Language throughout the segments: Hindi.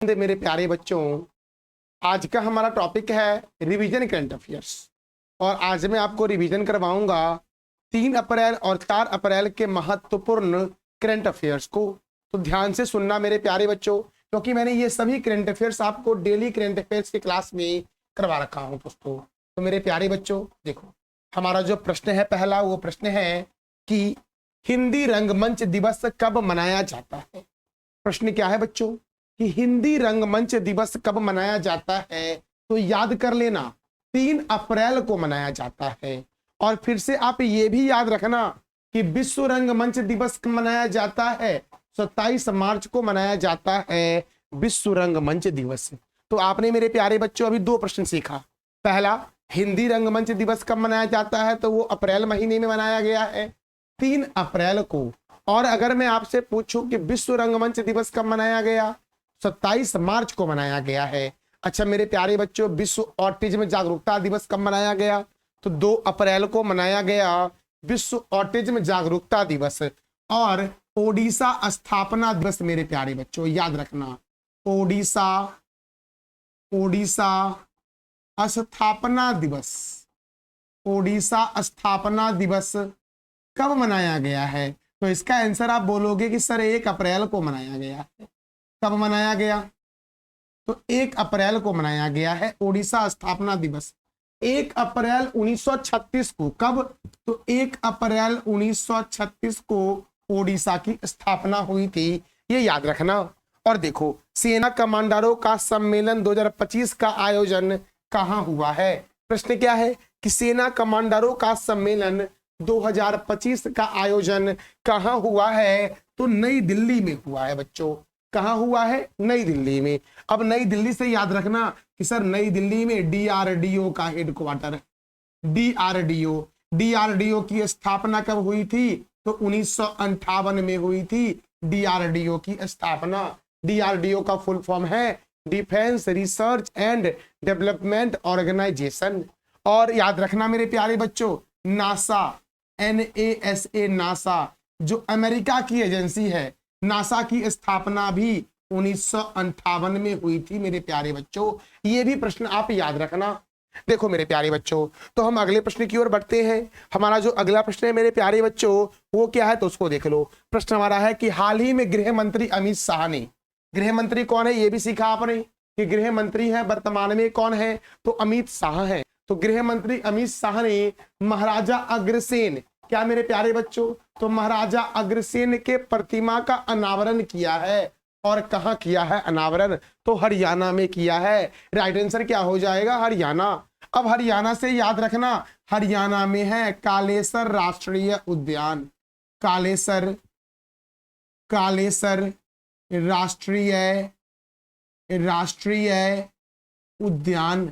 मेरे प्यारे बच्चों, आज का हमारा टॉपिक है रिवीजन करंट अफेयर्स। और आज मैं आपको रिवीजन करवाऊंगा 3 अप्रैल और 4 अप्रैल के महत्वपूर्ण करंट अफेयर्स को। तो ध्यान से सुनना मेरे प्यारे बच्चों, क्योंकि मैंने ये सभी करंट अफेयर्स आपको डेली करंट अफेयर्स की क्लास में करवा रखा हूं दोस्तों। तो मेरे प्यारे बच्चों देखो, हमारा जो प्रश्न है पहला, वो प्रश्न है कि हिंदी रंगमंच दिवस कब मनाया जाता है। प्रश्न क्या है बच्चों कि हिंदी रंगमंच दिवस कब मनाया जाता है। तो याद कर लेना, 3 अप्रैल को मनाया जाता है। और फिर से आप ये भी याद रखना कि विश्व रंगमंच दिवस कब मनाया जाता है। 27 मार्च को मनाया जाता है विश्व रंगमंच दिवस। तो आपने मेरे प्यारे बच्चों अभी 2 प्रश्न सीखा। पहला, हिंदी रंगमंच दिवस कब मनाया जाता है, तो वो अप्रैल महीने में मनाया गया है 3 अप्रैल को। और अगर मैं आपसे पूछूं कि विश्व रंगमंच दिवस कब मनाया गया, 27 मार्च को मनाया गया है। अच्छा मेरे प्यारे बच्चों, विश्व ऑटिज्म जागरूकता दिवस कब मनाया गया, तो 2 अप्रैल को मनाया गया विश्व ऑटिज्म जागरूकता दिवस। और ओडिशा स्थापना दिवस मेरे प्यारे बच्चों याद रखना, ओडिशा स्थापना दिवस, ओडिशा स्थापना दिवस कब मनाया गया है। तो इसका आंसर आप बोलोगे कि सर 1 अप्रैल को मनाया गया है। कब मनाया गया, तो 1 अप्रैल को मनाया गया है ओडिशा स्थापना दिवस। 1 अप्रैल 1936 को, कब, तो 1 अप्रैल 1936 को ओडिशा की स्थापना हुई थी, ये याद रखना। और देखो, सेना कमांडरों का सम्मेलन 2025 का आयोजन कहाँ हुआ है। प्रश्न क्या है कि सेना कमांडरों का सम्मेलन 2025 का आयोजन कहाँ हुआ है, तो नई दिल्ली में हुआ है बच्चों। कहाँ हुआ है, नई दिल्ली में। अब नई दिल्ली से याद रखना कि सर नई दिल्ली में डीआरडीओ का हेडक्वार्टर है। डीआरडीओ की स्थापना कब हुई थी, तो 1958 में हुई थी डीआरडीओ की स्थापना। डीआरडीओ का फुल फॉर्म है defence research and development organisation. और याद रखना मेरे प्यारे बच्चों, नासा, NASA, नासा जो अमेरिका की एजेंसी है, नासा की स्थापना भी 1958 में हुई थी मेरे प्यारे बच्चों। ये भी प्रश्न आप याद रखना। देखो मेरे प्यारे बच्चों, तो हम अगले प्रश्न की ओर बढ़ते हैं। हमारा जो अगला प्रश्न है मेरे प्यारे बच्चों, वो क्या है, तो उसको देख लो। प्रश्न हमारा है कि हाल ही में गृह मंत्री अमित शाह ने, गृह मंत्री कौन है, ये भी सीखा आपने कि गृह मंत्री है वर्तमान में कौन है, तो अमित शाह है। तो गृह मंत्री अमित शाह ने महाराजा अग्रसेन, क्या मेरे प्यारे बच्चों, तो महाराजा अग्रसेन के प्रतिमा का अनावरण किया है। और कहाँ किया है अनावरण, तो हरियाणा में किया है। राइट आंसर क्या हो जाएगा, हरियाणा। अब हरियाणा से याद रखना, हरियाणा में है कालेसर राष्ट्रीय उद्यान। कालेसर राष्ट्रीय उद्यान,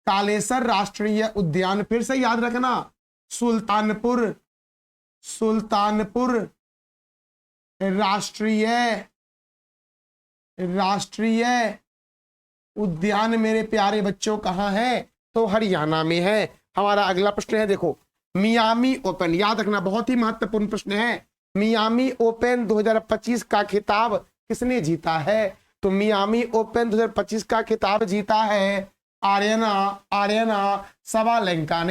कालेसर राष्ट्रीय उद्यान। फिर से याद रखना, सुल्तानपुर राष्ट्रीय उद्यान मेरे प्यारे बच्चों कहाँ है, तो हरियाणा में है। हमारा अगला प्रश्न है, देखो मियामी ओपन, याद रखना बहुत ही महत्वपूर्ण प्रश्न है। मियामी ओपन 2025 का खिताब किसने जीता है, तो मियामी ओपन 2025 का खिताब जीता है आर्यना सवालेंका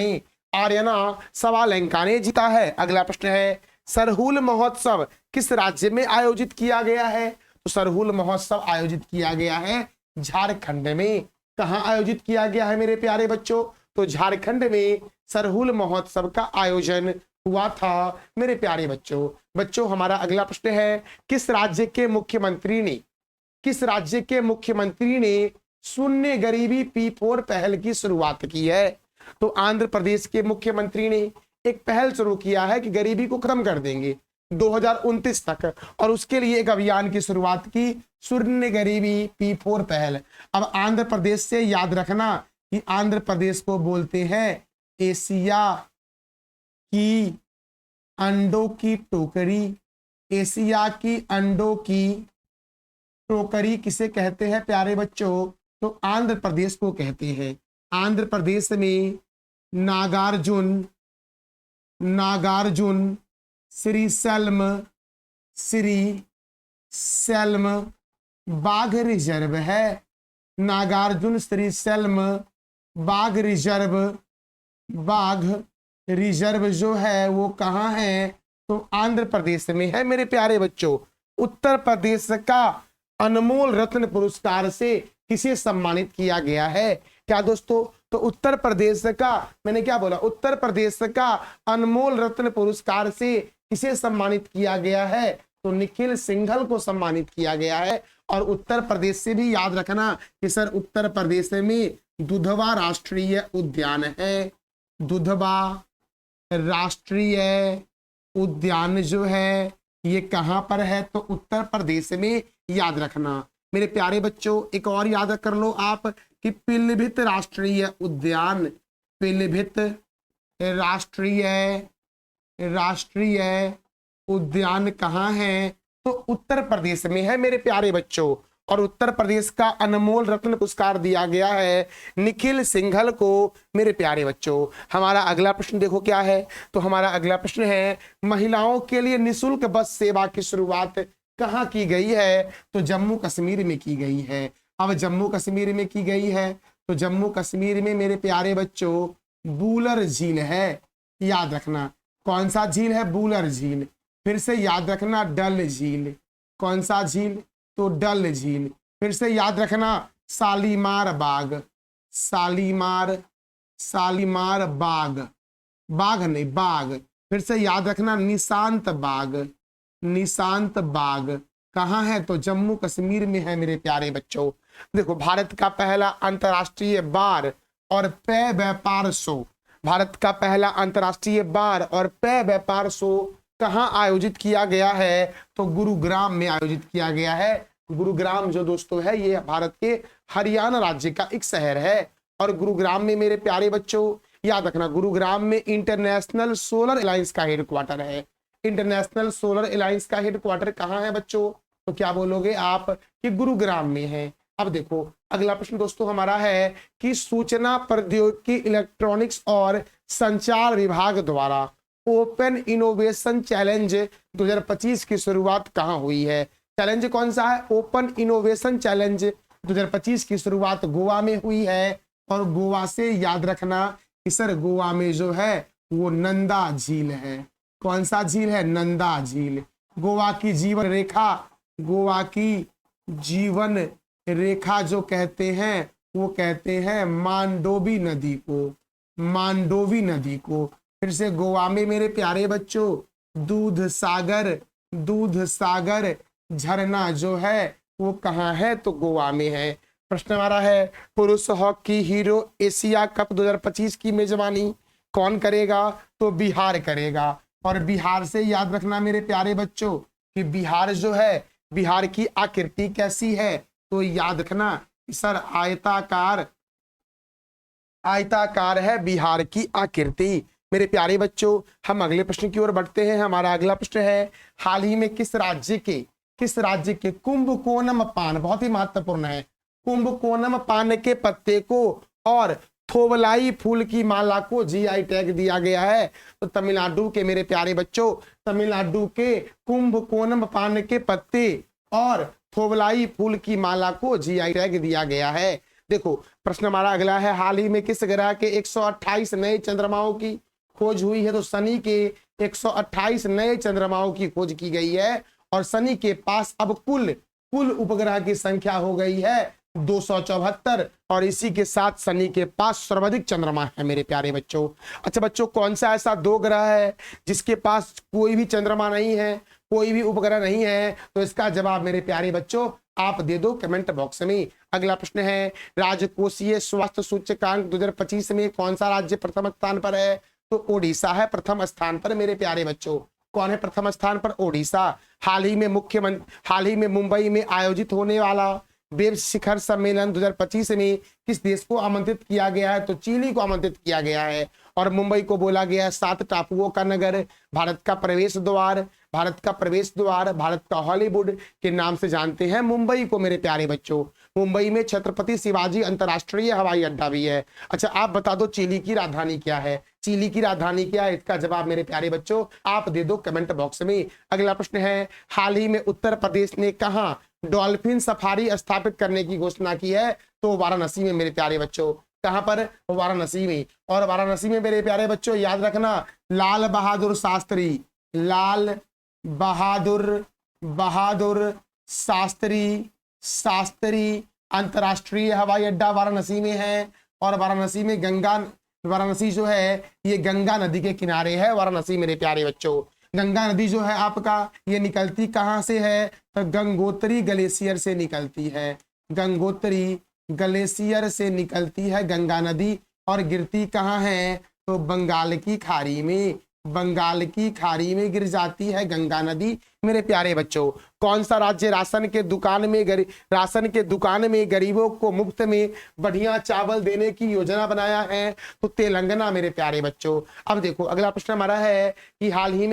ने जीता है। अगला प्रश्न है, सरहुल महोत्सव किस राज्य में आयोजित किया गया है, तो सरहुल महोत्सव आयोजित किया गया है झारखंड में। कहाँ आयोजित किया गया है मेरे प्यारे बच्चों, तो झारखंड में सरहुल महोत्सव का आयोजन हुआ था मेरे प्यारे बच्चों। हमारा अगला प्रश्न है, किस राज्य के मुख्यमंत्री ने शून्य गरीबी P4 पहल की शुरुआत की है, तो आंध्र प्रदेश के मुख्यमंत्री ने एक पहल शुरू किया है कि गरीबी को खत्म कर देंगे 2029 तक, और उसके लिए एक अभियान की शुरुआत की, शून्य गरीबी P4 पहल। अब आंध्र प्रदेश से याद रखना कि आंध्र प्रदेश को बोलते हैं एशिया की अंडों की टोकरी। एशिया की अंडों की टोकरी किसे कहते हैं प्यारे बच्चों, तो आंध्र प्रदेश को कहते हैं। आंध्र प्रदेश में नागार्जुन, श्रीशैल्म बाघ रिजर्व है। नागार्जुन श्रीशैलम बाघ रिजर्व, बाघ रिजर्व जो है वो कहाँ है? तो आंध्र प्रदेश में है मेरे प्यारे बच्चों। उत्तर प्रदेश का अनमोल रत्न पुरस्कार से किसे सम्मानित किया गया है? क्या दोस्तों? तो उत्तर प्रदेश का, मैंने क्या बोला, उत्तर प्रदेश का अनमोल रत्न पुरस्कार से किसे सम्मानित किया गया है? तो निखिल सिंघल को सम्मानित किया गया है। और उत्तर प्रदेश से भी याद रखना कि सर उत्तर प्रदेश में दुधवा राष्ट्रीय उद्यान है। दुधवा राष्ट्रीय उद्यान जो है ये कहां पर है? तो उत्तर प्रदेश में, याद रखना मेरे प्यारे बच्चों। एक और याद कर लो आप कि पीलीभीत राष्ट्रीय उद्यान, पीलीभीत राष्ट्रीय उद्यान कहाँ है? तो उत्तर प्रदेश में है मेरे प्यारे बच्चों। और उत्तर प्रदेश का अनमोल रत्न पुरस्कार दिया गया है निखिल सिंघल को मेरे प्यारे बच्चों। हमारा अगला प्रश्न देखो क्या है? तो हमारा अगला प्रश्न है, महिलाओं के लिए निशुल्क बस सेवा की शुरुआत कहाँ की गई है? तो जम्मू कश्मीर में की गई है। अब जम्मू कश्मीर में की गई है तो जम्मू कश्मीर में मेरे प्यारे बच्चों बूलर झील है। याद रखना कौन सा झील है? बूलर झील। फिर से याद रखना डल झील। कौन सा झील? तो डल झील। फिर से याद रखना शालीमार बाग, शालीमार बाग, बाग नहीं बाग। फिर से याद रखना निशांत बाग, निशांत बाग कहाँ है? तो जम्मू कश्मीर में है मेरे प्यारे बच्चों। देखो भारत का पहला अंतर्राष्ट्रीय बार और पेय व्यापार शो, भारत का पहला अंतर्राष्ट्रीय बार और पेय व्यापार शो कहाँ आयोजित किया गया है? तो गुरुग्राम में आयोजित किया गया है। गुरुग्राम जो दोस्तों है ये भारत के हरियाणा राज्य का एक शहर है। और गुरुग्राम में मेरे प्यारे बच्चों याद रखना गुरुग्राम में इंटरनेशनल सोलर अलायंस का हेडक्वार्टर है। इंटरनेशनल सोलर अलायंस का हेडक्वार्टर कहाँ है बच्चों? तो क्या बोलोगे आप कि गुरुग्राम में है। अब देखो अगला प्रश्न दोस्तों हमारा है कि सूचना प्रौद्योगिकी इलेक्ट्रॉनिक्स और संचार विभाग द्वारा ओपन इनोवेशन चैलेंज 2025 की शुरुआत कहाँ हुई है? चैलेंज कौन सा है? ओपन इनोवेशन चैलेंज 2025 की शुरुआत गोवा में हुई है। और गोवा से याद रखना कि सर गोवा में जो है वो नंदा झील है। कौन सा झील है? नंदा झील। गोवा की जीवन रेखा, गोवा की जीवन रेखा जो कहते हैं वो कहते हैं मांडोवी नदी को, मांडोवी नदी को। फिर से गोवा में मेरे प्यारे बच्चों दूध सागर झरना जो है वो कहाँ है? तो गोवा में है। प्रश्न हमारा है पुरुष हॉकी हीरो एशिया कप 2025 की मेजबानी कौन करेगा? तो बिहार करेगा। और बिहार से याद रखना मेरे प्यारे बच्चों कि बिहार जो है, बिहार की आकृति कैसी है? तो याद रखना सर आयताकार है बिहार की आकृति। मेरे प्यारे बच्चों हम अगले प्रश्न की ओर बढ़ते हैं। हमारा अगला प्रश्न है हाल ही में किस राज्य के कुंभकोणम पान, बहुत ही महत्वपूर्ण है, कुंभकोणम पान के पत्ते को और थोबलाई फूल की माला को जीआई टैग दिया गया है? तो तमिलनाडु के मेरे प्यारे बच्चों, तमिलनाडु के कुंभकोणम पान के पत्ते और थोबलाई फूल की माला को जीआई टैग दिया गया है। देखो प्रश्न हमारा अगला है हाल ही में किस ग्रह के 128 नए चंद्रमाओं की खोज हुई है? तो शनि के 128 नए चंद्रमाओं की खोज की गई है। और शनि के पास अब कुल उपग्रह की संख्या हो गई है 274। और इसी के साथ शनि के पास सर्वाधिक चंद्रमा है मेरे प्यारे बच्चों। अच्छा बच्चों कौन सा ऐसा दो ग्रह है जिसके पास कोई भी चंद्रमा नहीं है, कोई भी उपग्रह नहीं है? तो इसका जवाब मेरे प्यारे बच्चों आप दे दो कमेंट बॉक्स में। अगला प्रश्न है राजकोषीय स्वास्थ्य सूचकांक 2025 में कौन सा राज्य प्रथम स्थान पर है? तो ओडिशा है प्रथम स्थान पर मेरे प्यारे बच्चों। कौन है प्रथम स्थान पर? ओडिशा। हाल ही में मुंबई में आयोजित होने वाला वेब शिखर सम्मेलन 2025 में किस देश को आमंत्रित किया गया है? तो चिली को आमंत्रित किया गया है। और मुंबई को बोला गया है 7 टापुओं का नगर, भारत का प्रवेश द्वार, भारत का हॉलीवुड के नाम से जानते हैं मुंबई को मेरे प्यारे बच्चों। मुंबई में छत्रपति शिवाजी अंतरराष्ट्रीय हवाई अड्डा भी है। अच्छा आप बता दो चिली की राजधानी क्या है? चिली की राजधानी क्या है? इसका जवाब मेरे प्यारे बच्चों आप दे दो कमेंट बॉक्स में। अगला प्रश्न है हाल ही में उत्तर प्रदेश ने कहां डॉल्फिन सफारी स्थापित करने की घोषणा की है? तो वाराणसी में मेरे प्यारे बच्चों। कहां पर? वाराणसी में। और वाराणसी में मेरे प्यारे बच्चों याद रखना, लाल बहादुर शास्त्री, लाल बहादुर शास्त्री अंतरराष्ट्रीय हवाई अड्डा वाराणसी में है। और वाराणसी में वाराणसी जो है ये गंगा नदी के किनारे है। वाराणसी मेरे प्यारे बच्चों, गंगा नदी जो है आपका ये निकलती कहाँ से है? तो गंगोत्री ग्लेशियर से निकलती है। गंगोत्री ग्लेशियर से निकलती है गंगा नदी। और गिरती कहाँ है? तो बंगाल की खाड़ी में। बंगाल की खाड़ी में गिर जाती है गंगा नदी मेरे प्यारे बच्चों। कौन सा राज्य राशन के दुकान में गरीबों को मुफ्त में बढ़िया चावल देने की योजना बनाया है? तो तेलंगाना मेरे प्यारे बच्चों। अब देखो अगला प्रश्न हमारा है कि हाल ही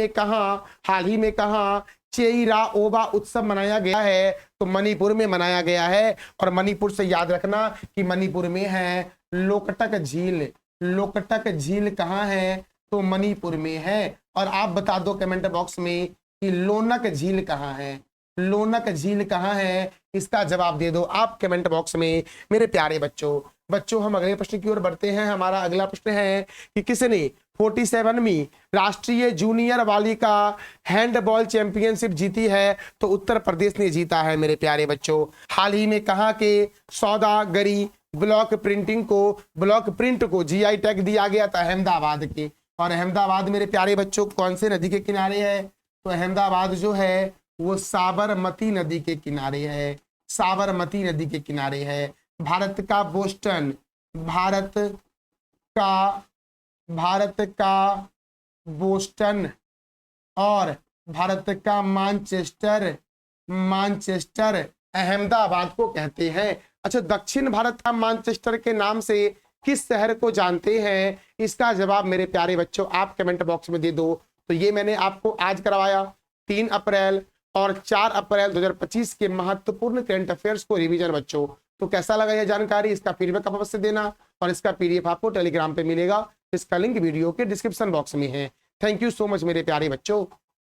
में कहाँ चेईरा ओबा उत्सव मनाया गया है? तो मणिपुर में मनाया गया है। और मणिपुर से याद रखना कि मणिपुर में है लोकटक झील। लोकटक झील कहाँ है? तो मणिपुर में है। और आप बता दो कमेंट बॉक्स में कि लोनक झील कहाँ है? लोनक झील कहाँ है? इसका जवाब दे दो आप कमेंट बॉक्स में मेरे प्यारे बच्चों। हम अगले प्रश्न की ओर बढ़ते हैं। हमारा अगला प्रश्न है कि किसने 47वीं राष्ट्रीय जूनियर बालिका हैंडबॉल चैंपियनशिप जीती है? तो उत्तर प्रदेश ने जीता है मेरे प्यारे बच्चों। हाल ही में कहाँ के सौदागरी ब्लॉक प्रिंट को जीआई टैग दिया गया था? अहमदाबाद के। और अहमदाबाद मेरे प्यारे बच्चों कौन से नदी के किनारे है? तो अहमदाबाद जो है वो साबरमती नदी के किनारे है। साबरमती नदी के किनारे है। भारत का बोस्टन और भारत का मानचेस्टर अहमदाबाद को कहते हैं। अच्छा, दक्षिण भारत का मानचेस्टर के नाम से किस शहर को जानते हैं? इसका जवाब मेरे प्यारे बच्चों आप कमेंट बॉक्स में दे दो। तो ये मैंने आपको आज करवाया 3 अप्रैल और 4 अप्रैल 2025 के महत्वपूर्ण करंट अफेयर्स को रिवीजन बच्चों। तो कैसा लगा यह जानकारी? इसका फीडबैक आप अवश्य देना। और इसका पीडीएफ आपको टेलीग्राम पे मिलेगा। इसका लिंक वीडियो के डिस्क्रिप्शन बॉक्स में है। थैंक यू सो मच मेरे प्यारे बच्चों।